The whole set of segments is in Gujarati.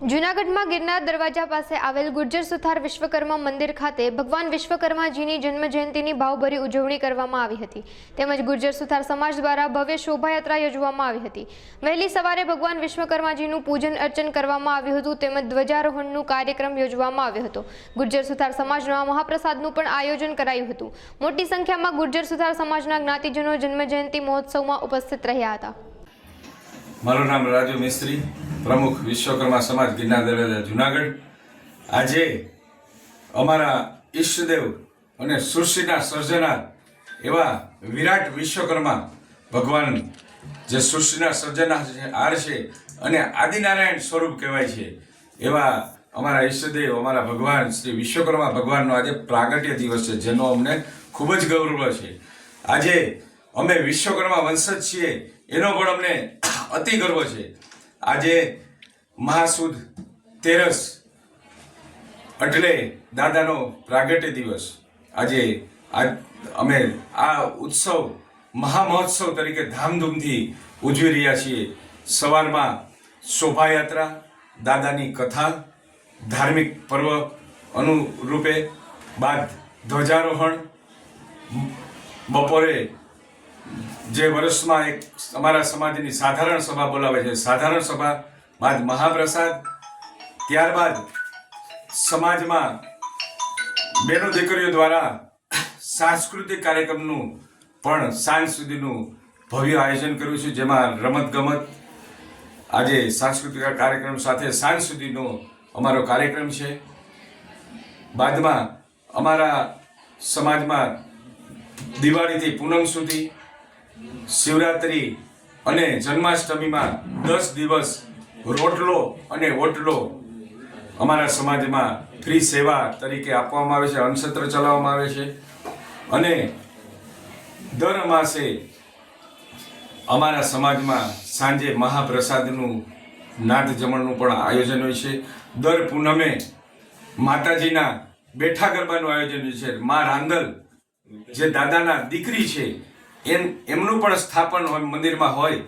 જૂનાગઢમાં ગિરનાર દરવાજા પાસે આવેલ ગુર્જર સુથાર વિશ્વકર્મા મંદિર ખાતે ભગવાન વિશ્વકર્માજીની જન્મજયંતિની ભાવભરી ઉજવણી કરવામાં આવી હતી તેમજ ગુર્જર સુથાર સમાજ દ્વારા ભવ્ય શોભાયાત્રા યોજવામાં આવી હતી। વહેલી સવારે ભગવાન વિશ્વકર્માજીનું પૂજન અર્ચન કરવામાં આવ્યું હતું તેમજ ધ્વજારોહણનો કાર્યક્રમ યોજવામાં આવ્યો હતો। ગુર્જર સુથાર સમાજના મહાપ્રસાદનું પણ આયોજન કરાયું હતું। મોટી સંખ્યામાં ગુર્જર સુથાર સમાજના જ્ઞાતિજનો જન્મજયંતિ મહોત્સવમાં ઉપસ્થિત રહ્યા હતા। મારું નામ રાજુ મિસ્ત્રી, પ્રમુખ વિશ્વકર્મા સમાજ ગિરનાર દરવાજા જૂનાગઢ। આજે અમારા ઈષ્ટદેવ અને સૃષ્ટિના સર્જનાર એવા વિરાટ વિશ્વકર્મા ભગવાન જે સૃષ્ટિના સર્જનહાર છે અને આદિનારાયણ સ્વરૂપ કહેવાય છે એવા અમારા ઈષ્ટદેવ અમારા ભગવાન શ્રી વિશ્વકર્મા ભગવાનનો આજે પ્રાગટ્ય દિવસ છે, જેનો અમને ખૂબ જ ગૌરવ છે। આજે અમે વિશ્વકર્મા વંશજ છીએ એનો પણ અમને અતિ ગર્વ છે। આજે મહાસુદ તેરસ એટલે દાદાનો પ્રાગટ્ય દિવસ। આજે અમે આ ઉત્સવ મહામહોત્સવ તરીકે ધામધૂમથી ઉજવી રહ્યા છીએ। સવારમાં શોભાયાત્રા, દાદાની કથા, ધાર્મિક પર્વ અનુરૂપે, બાદ ધ્વજારોહણ, બપોરે જે વર્ષમાં એક અમારા સમાજની સાધારણ સભા બોલાવે છે, સાધારણ સભા બાદ મહાપ્રસાદ, ત્યારબાદ સમાજમાં બેનો દીકરીઓ દ્વારા સાંસ્કૃતિક કાર્યક્રમનું પણ સાંજ સુધીનું ભવ્ય આયોજન કર્યું છે, જેમાં રમતગમત, આજે સાંસ્કૃતિક કાર્યક્રમ સાથે સાંજ સુધીનો અમારો કાર્યક્રમ છે। બાદમાં અમારા સમાજમાં દિવાળીથી પૂનમ સુધી, શિવરાત્રિ અને જન્માષ્ટમીમાં 10 દિવસ રોટલો અને ઓટલો અમારા સમાજમાં ફ્રી સેવા તરીકે આપવામાં આવે છે, અન્નછત્ર ચલાવવામાં આવે છે। અને દર માસે અમારા સમાજમાં સાંજે મહાપ્રસાદનું નાદ જમણનું પણ આયોજન હોય છે। દર પૂનમે માતાજીના બેઠા ગરબાનું આયોજન હોય છે। મા રાંદલ જે દાદાના દીકરી છે એમનું પણ સ્થાપન મંદિરમાં હોય,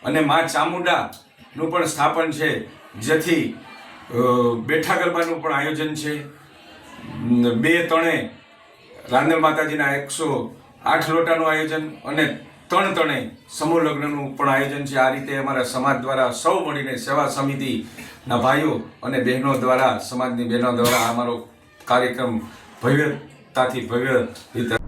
અને મા ચામુંડાનું પણ સ્થાપન છે, જેથી બેઠા ગરબાનું પણ આયોજન છે। 2 તણે રાંદલ માતાજીના 108 લોટાનું આયોજન અને 3 તણે સમૂહ લગ્નનું પણ આયોજન છે। આ રીતે અમારા સમાજ દ્વારા સૌ મળીને સેવા સમિતિના ભાઈઓ અને બહેનો દ્વારા, સમાજની બહેનો દ્વારા અમારો કાર્યક્રમ ભવ્યતાથી ભવ્ય રીતે